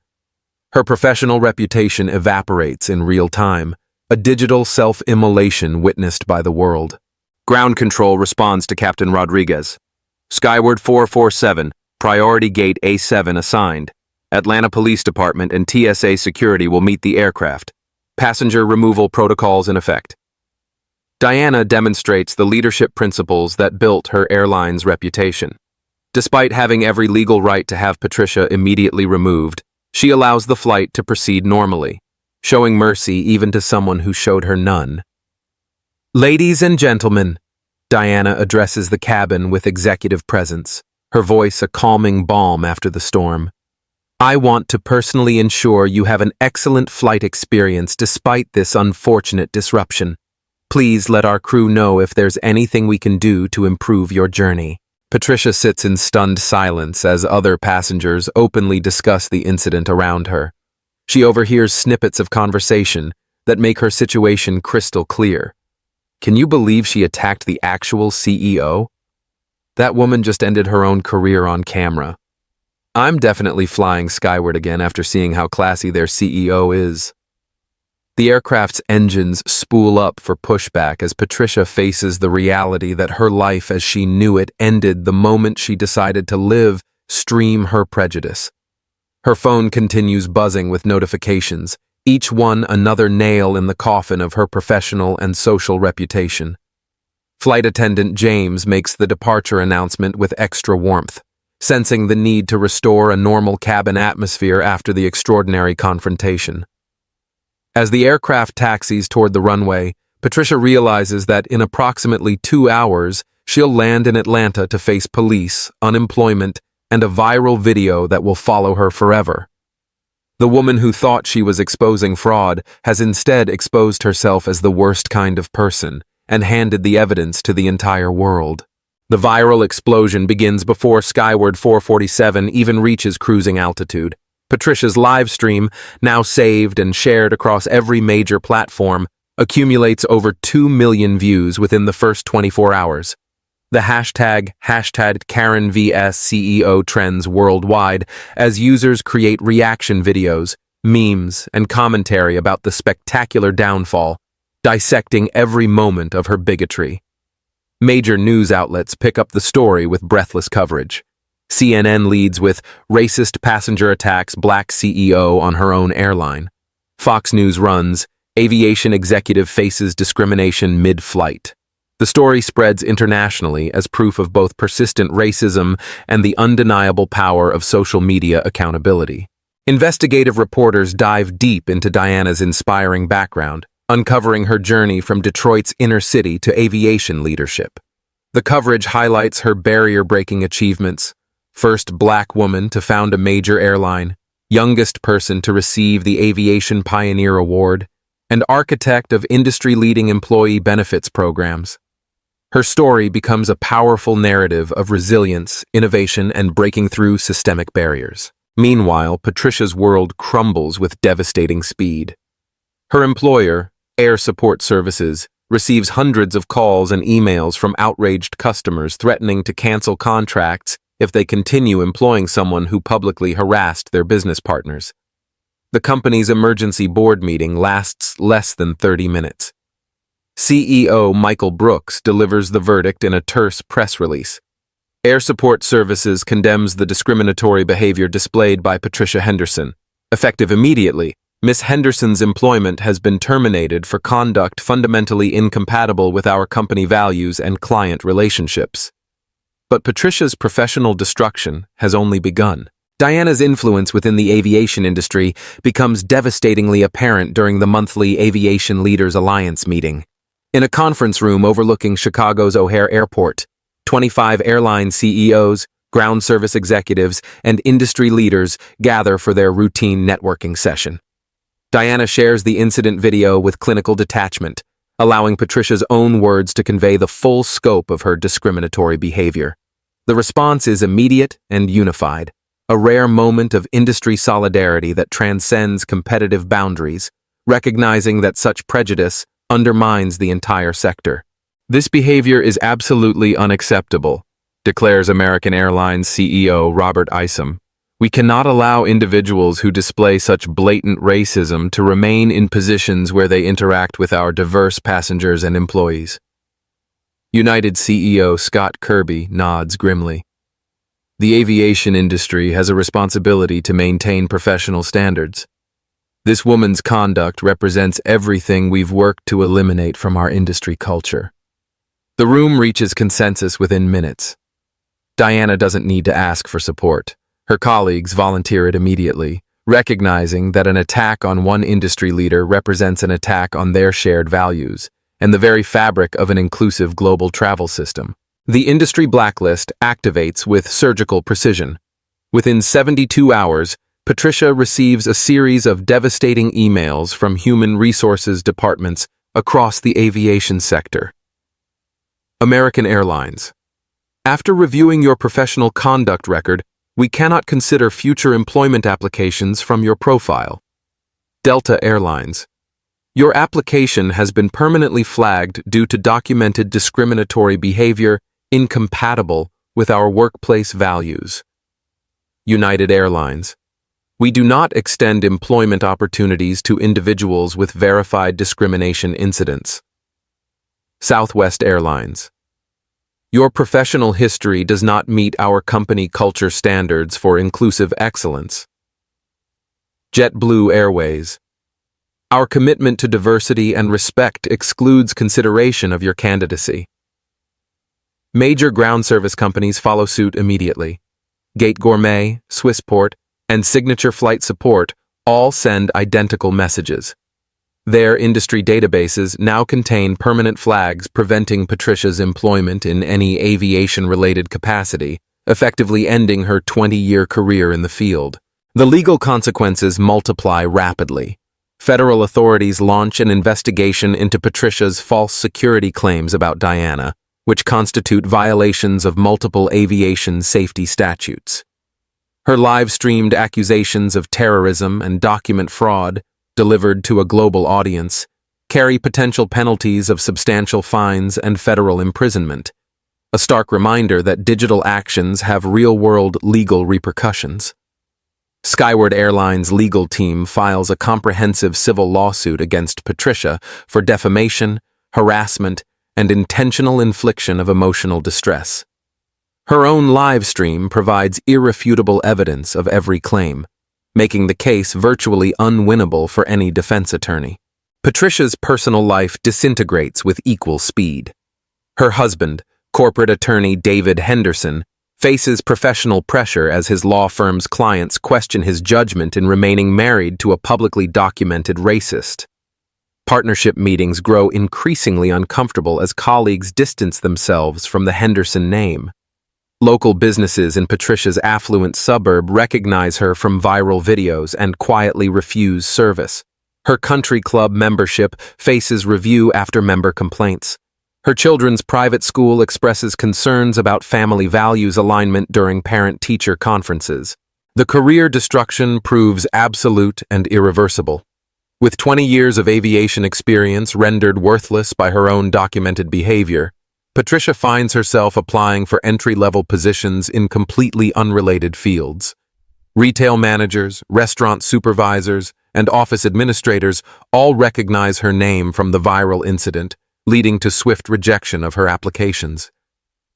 Her professional reputation evaporates in real time, a digital self-immolation witnessed by the world. Ground control responds to Captain Rodriguez. "Skyward 447, priority gate A7 assigned. Atlanta Police Department and TSA security will meet the aircraft. Passenger removal protocols in effect." Diana demonstrates the leadership principles that built her airline's reputation. Despite having every legal right to have Patricia immediately removed, she allows the flight to proceed normally, showing mercy even to someone who showed her none. "Ladies and gentlemen," Diana addresses the cabin with executive presence, her voice a calming balm after the storm. "I want to personally ensure you have an excellent flight experience despite this unfortunate disruption. Please let our crew know if there's anything we can do to improve your journey." Patricia sits in stunned silence as other passengers openly discuss the incident around her. She overhears snippets of conversation that make her situation crystal clear. Can you believe she attacked the actual CEO? That woman just ended her own career on camera. I'm definitely flying skyward again after seeing how classy their CEO is. The aircraft's engines spool up for pushback as Patricia faces the reality that her life as she knew it ended the moment she decided to live, stream her prejudice. Her phone continues buzzing with notifications, each one another nail in the coffin of her professional and social reputation. Flight attendant James makes the departure announcement with extra warmth, sensing the need to restore a normal cabin atmosphere after the extraordinary confrontation. As the aircraft taxis toward the runway, Patricia realizes that in approximately 2 hours, she'll land in Atlanta to face police, unemployment, and a viral video that will follow her forever. The woman who thought she was exposing fraud has instead exposed herself as the worst kind of person and handed the evidence to the entire world. The viral explosion begins before Skyward 447 even reaches cruising altitude. Patricia's live stream, now saved and shared across every major platform, accumulates over 2 million views within the first 24 hours. The hashtag #KarenVS trends worldwide as users create reaction videos, memes, and commentary about the spectacular downfall, dissecting every moment of her bigotry. Major news outlets pick up the story with breathless coverage. CNN leads with "Racist passenger attacks Black CEO on her own airline." Fox News runs "Aviation executive faces discrimination mid-flight." The story spreads internationally as proof of both persistent racism and the undeniable power of social media accountability. Investigative reporters dive deep into Diana's inspiring background, uncovering her journey from Detroit's inner city to aviation leadership. The coverage highlights her barrier-breaking achievements: first Black woman to found a major airline, youngest person to receive the Aviation Pioneer Award, and architect of industry-leading employee benefits programs. Her story becomes a powerful narrative of resilience, innovation, and breaking through systemic barriers. Meanwhile, Patricia's world crumbles with devastating speed. Her employer, Air Support Services, receives hundreds of calls and emails from outraged customers threatening to cancel contracts if they continue employing someone who publicly harassed their business partners. The company's emergency board meeting lasts less than 30 minutes. CEO Michael Brooks delivers the verdict in a terse press release. Air Support Services condemns the discriminatory behavior displayed by Patricia Henderson. Effective immediately, Ms. Henderson's employment has been terminated for conduct fundamentally incompatible with our company values and client relationships. But Patricia's professional destruction has only begun. Diana's influence within the aviation industry becomes devastatingly apparent during the monthly Aviation Leaders Alliance meeting. In a conference room overlooking Chicago's O'Hare Airport, 25 airline CEOs, ground service executives, and industry leaders gather for their routine networking session. Diana shares the incident video with clinical detachment, allowing Patricia's own words to convey the full scope of her discriminatory behavior. The response is immediate and unified, a rare moment of industry solidarity that transcends competitive boundaries, recognizing that such prejudice undermines the entire sector. "This behavior is absolutely unacceptable," declares American Airlines CEO Robert Isom. "We cannot allow individuals who display such blatant racism to remain in positions where they interact with our diverse passengers and employees." United CEO Scott Kirby nods grimly. "The aviation industry has a responsibility to maintain professional standards. This woman's conduct represents everything we've worked to eliminate from our industry culture." The room reaches consensus within minutes. Diana doesn't need to ask for support. Her colleagues volunteer it immediately, recognizing that an attack on one industry leader represents an attack on their shared values and the very fabric of an inclusive global travel system. The industry blacklist activates with surgical precision. Within 72 hours, Patricia receives a series of devastating emails from human resources departments across the aviation sector. American Airlines. After reviewing your professional conduct record, we cannot consider future employment applications from your profile. Delta Airlines. Your application has been permanently flagged due to documented discriminatory behavior incompatible with our workplace values. United Airlines. We do not extend employment opportunities to individuals with verified discrimination incidents. Southwest Airlines. Your professional history does not meet our company culture standards for inclusive excellence. JetBlue Airways. Our commitment to diversity and respect excludes consideration of your candidacy. Major ground service companies follow suit immediately. Gate Gourmet, Swissport, and Signature Flight Support all send identical messages. Their industry databases now contain permanent flags preventing Patricia's employment in any aviation-related capacity, effectively ending her 20-year career in the field. The legal consequences multiply rapidly. Federal authorities launch an investigation into Patricia's false security claims about Diana, which constitute violations of multiple aviation safety statutes. Her live-streamed accusations of terrorism and document fraud, delivered to a global audience, carry potential penalties of substantial fines and federal imprisonment, a stark reminder that digital actions have real-world legal repercussions. Skyward Airlines' legal team files a comprehensive civil lawsuit against Patricia for defamation, harassment, and intentional infliction of emotional distress. Her own live stream provides irrefutable evidence of every claim, making the case virtually unwinnable for any defense attorney. Patricia's personal life disintegrates with equal speed. Her husband, corporate attorney David Henderson, faces professional pressure as his law firm's clients question his judgment in remaining married to a publicly documented racist. Partnership meetings grow increasingly uncomfortable as colleagues distance themselves from the Henderson name. Local businesses in Patricia's affluent suburb recognize her from viral videos and quietly refuse service. Her country club membership faces review after member complaints. Her children's private school expresses concerns about family values alignment during parent-teacher conferences. The career destruction proves absolute and irreversible. With 20 years of aviation experience rendered worthless by her own documented behavior, Patricia finds herself applying for entry-level positions in completely unrelated fields. Retail managers, restaurant supervisors, and office administrators all recognize her name from the viral incident, leading to swift rejection of her applications.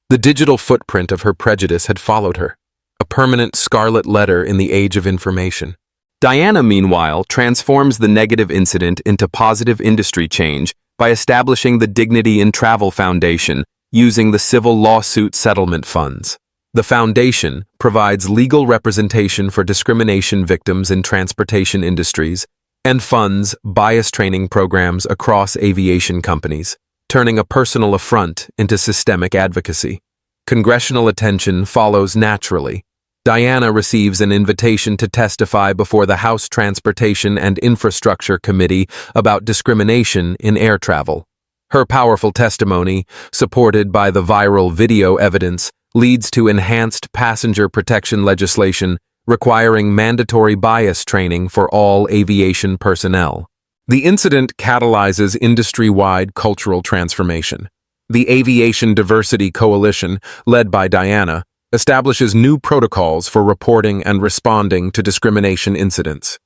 The digital footprint of her prejudice had followed her, a permanent scarlet letter in the age of information. Diana, meanwhile, transforms the negative incident into positive industry change by establishing the Dignity in Travel Foundation using the civil lawsuit settlement funds. The foundation provides legal representation for discrimination victims in transportation industries and funds bias training programs across aviation companies, turning a personal affront into systemic advocacy. Congressional attention follows naturally. Diana receives an invitation to testify before the House Transportation and Infrastructure Committee about discrimination in air travel. Her powerful testimony, supported by the viral video evidence, leads to enhanced passenger protection legislation requiring mandatory bias training for all aviation personnel. The incident catalyzes industry-wide cultural transformation. The Aviation Diversity Coalition, led by Diana, establishes new protocols for reporting and responding to discrimination incidents.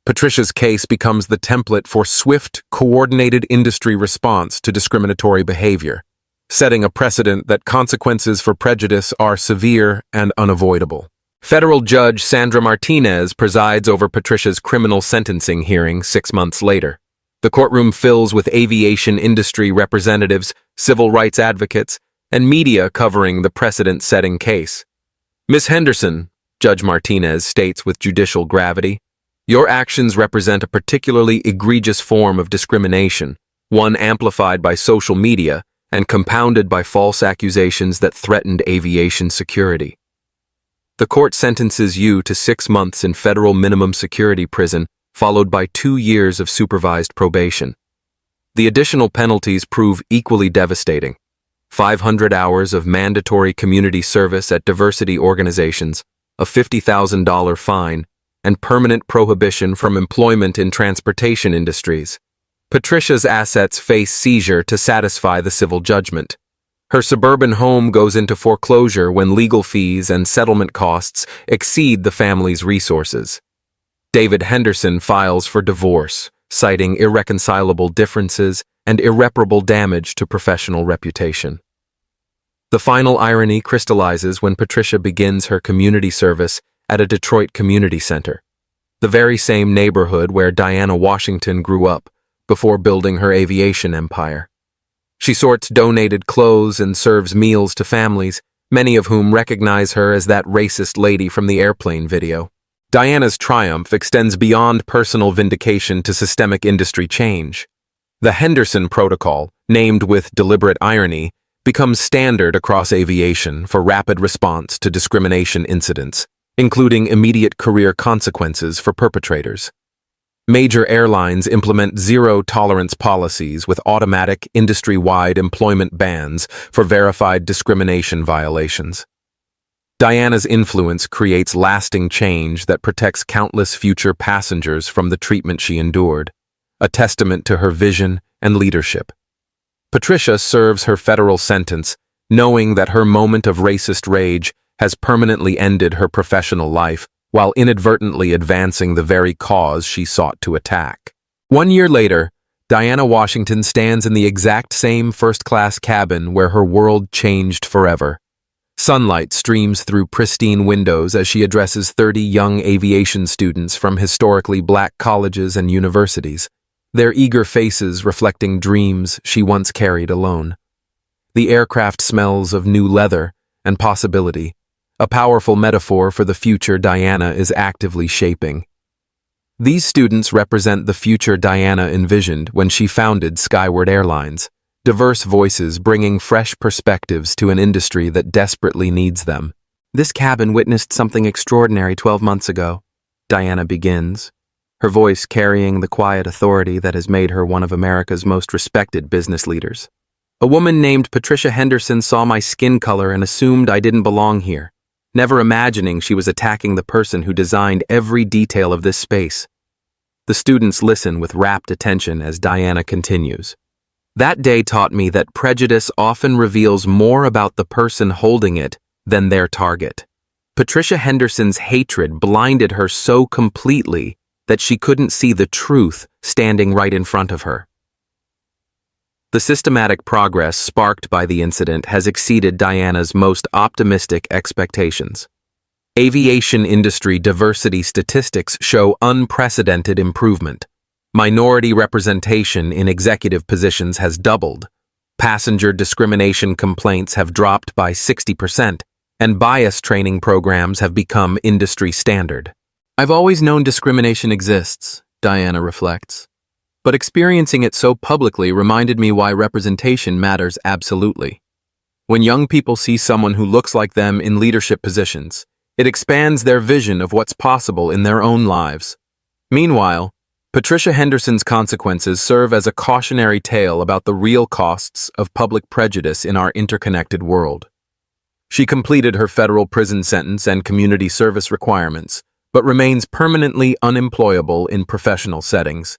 Patricia's case becomes the template for swift, coordinated industry response to discriminatory behavior, setting a precedent that consequences for prejudice are severe and unavoidable. Federal Judge Sandra Martinez presides over Patricia's criminal sentencing hearing 6 months later. The courtroom fills with aviation industry representatives, civil rights advocates, and media covering the precedent-setting case. Ms. Henderson, Judge Martinez states with judicial gravity, your actions represent a particularly egregious form of discrimination, one amplified by social media and compounded by false accusations that threatened aviation security. The court sentences you to 6 months in federal minimum security prison, followed by 2 years of supervised probation. The additional penalties prove equally devastating: 500 hours of mandatory community service at diversity organizations, a $50,000 fine, and permanent prohibition from employment in transportation industries. Patricia's assets face seizure to satisfy the civil judgment. Her suburban home goes into foreclosure when legal fees and settlement costs exceed the family's resources. David Henderson files for divorce, citing irreconcilable differences and irreparable damage to professional reputation. The final irony crystallizes when Patricia begins her community service at a Detroit community center, the very same neighborhood where Diana Washington grew up before building her aviation empire. She sorts donated clothes and serves meals to families, many of whom recognize her as that racist lady from the airplane video. Diana's triumph extends beyond personal vindication to systemic industry change. The Henderson Protocol, named with deliberate irony, becomes standard across aviation for rapid response to discrimination incidents, including immediate career consequences for perpetrators. Major airlines implement zero-tolerance policies with automatic, industry-wide employment bans for verified discrimination violations. Diana's influence creates lasting change that protects countless future passengers from the treatment she endured, a testament to her vision and leadership. Patricia serves her federal sentence, knowing that her moment of racist rage has permanently ended her professional life while inadvertently advancing the very cause she sought to attack. 1 year later, Diana Washington stands in the exact same first-class cabin where her world changed forever. Sunlight streams through pristine windows as she addresses 30 young aviation students from historically black colleges and universities, their eager faces reflecting dreams she once carried alone. The aircraft smells of new leather and possibility, a powerful metaphor for the future Diana is actively shaping. These students represent the future Diana envisioned when she founded Skyward Airlines, diverse voices bringing fresh perspectives to an industry that desperately needs them. "This cabin witnessed something extraordinary 12 months ago," Diana begins, her voice carrying the quiet authority that has made her one of America's most respected business leaders. "A woman named Patricia Henderson saw my skin color and assumed I didn't belong here, never imagining she was attacking the person who designed every detail of this space." The students listen with rapt attention as Diana continues. "That day taught me that prejudice often reveals more about the person holding it than their target. Patricia Henderson's hatred blinded her so completely that she couldn't see the truth standing right in front of her." The systematic progress sparked by the incident has exceeded Diana's most optimistic expectations. Aviation industry diversity statistics show unprecedented improvement. Minority representation in executive positions has doubled. Passenger discrimination complaints have dropped by 60%, and bias training programs have become industry standard. "I've always known discrimination exists," Diana reflects, "but experiencing it so publicly reminded me why representation matters absolutely. When young people see someone who looks like them in leadership positions, it expands their vision of what's possible in their own lives." Meanwhile, Patricia Henderson's consequences serve as a cautionary tale about the real costs of public prejudice in our interconnected world. She completed her federal prison sentence and community service requirements, but remains permanently unemployable in professional settings.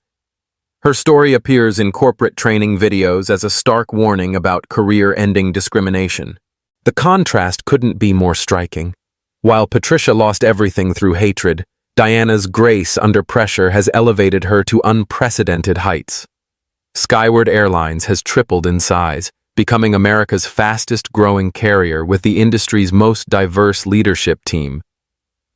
Her story appears in corporate training videos as a stark warning about career-ending discrimination. The contrast couldn't be more striking. While Patricia lost everything through hatred, Diana's grace under pressure has elevated her to unprecedented heights. Skyward Airlines has tripled in size, becoming America's fastest-growing carrier with the industry's most diverse leadership team.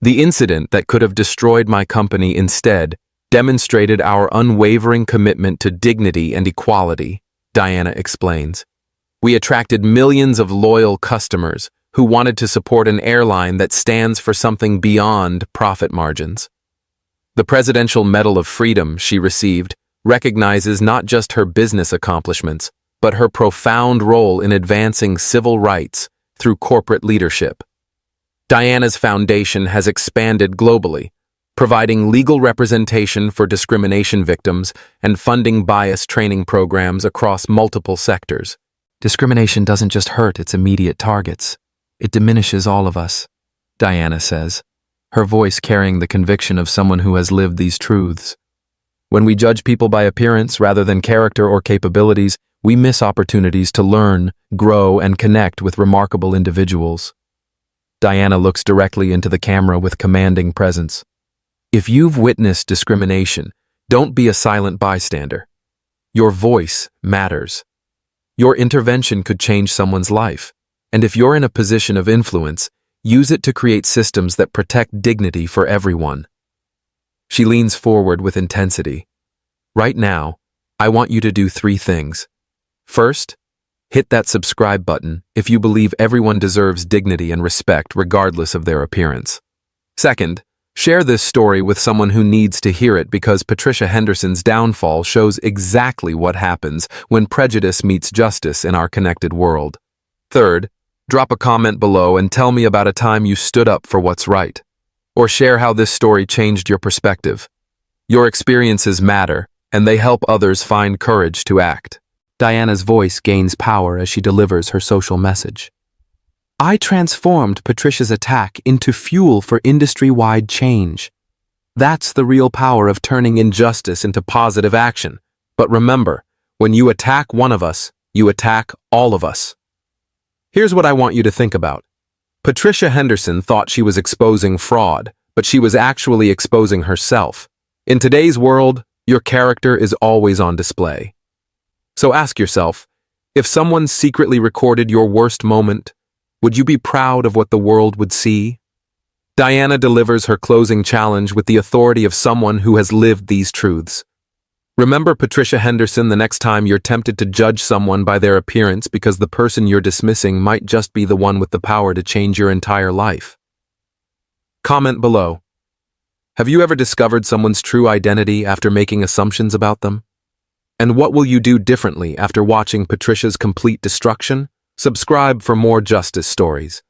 The incident that could have destroyed my company instead demonstrated our unwavering commitment to dignity and equality, Diana explains. "We attracted millions of loyal customers who wanted to support an airline that stands for something beyond profit margins." The Presidential Medal of Freedom she received recognizes not just her business accomplishments, but her profound role in advancing civil rights through corporate leadership. Diana's foundation has expanded globally, providing legal representation for discrimination victims and funding bias training programs across multiple sectors. Discrimination doesn't just hurt its immediate targets. It diminishes all of us, Diana says, her voice carrying the conviction of someone who has lived these truths. When we judge people by appearance rather than character or capabilities, we miss opportunities to learn, grow, and connect with remarkable individuals. Diana looks directly into the camera with commanding presence. If you've witnessed discrimination, don't be a silent bystander. Your voice matters. Your intervention could change someone's life, and if you're in a position of influence, use it to create systems that protect dignity for everyone. She leans forward with intensity. Right now, I want you to do 3 things. First, hit that subscribe button if you believe everyone deserves dignity and respect regardless of their appearance. Second, share this story with someone who needs to hear it because Patricia Henderson's downfall shows exactly what happens when prejudice meets justice in our connected world. Third, drop a comment below and tell me about a time you stood up for what's right. Or share how this story changed your perspective. Your experiences matter, and they help others find courage to act. Diana's voice gains power as she delivers her social message. I transformed Patricia's attack into fuel for industry-wide change. That's the real power of turning injustice into positive action. But remember, when you attack one of us, you attack all of us. Here's what I want you to think about. Patricia Henderson thought she was exposing fraud, but she was actually exposing herself. In today's world, your character is always on display. So ask yourself, if someone secretly recorded your worst moment, would you be proud of what the world would see? Diana delivers her closing challenge with the authority of someone who has lived these truths. Remember Patricia Henderson the next time you're tempted to judge someone by their appearance because the person you're dismissing might just be the one with the power to change your entire life. Comment below. Have you ever discovered someone's true identity after making assumptions about them? And what will you do differently after watching Patricia's complete destruction? Subscribe for more justice stories.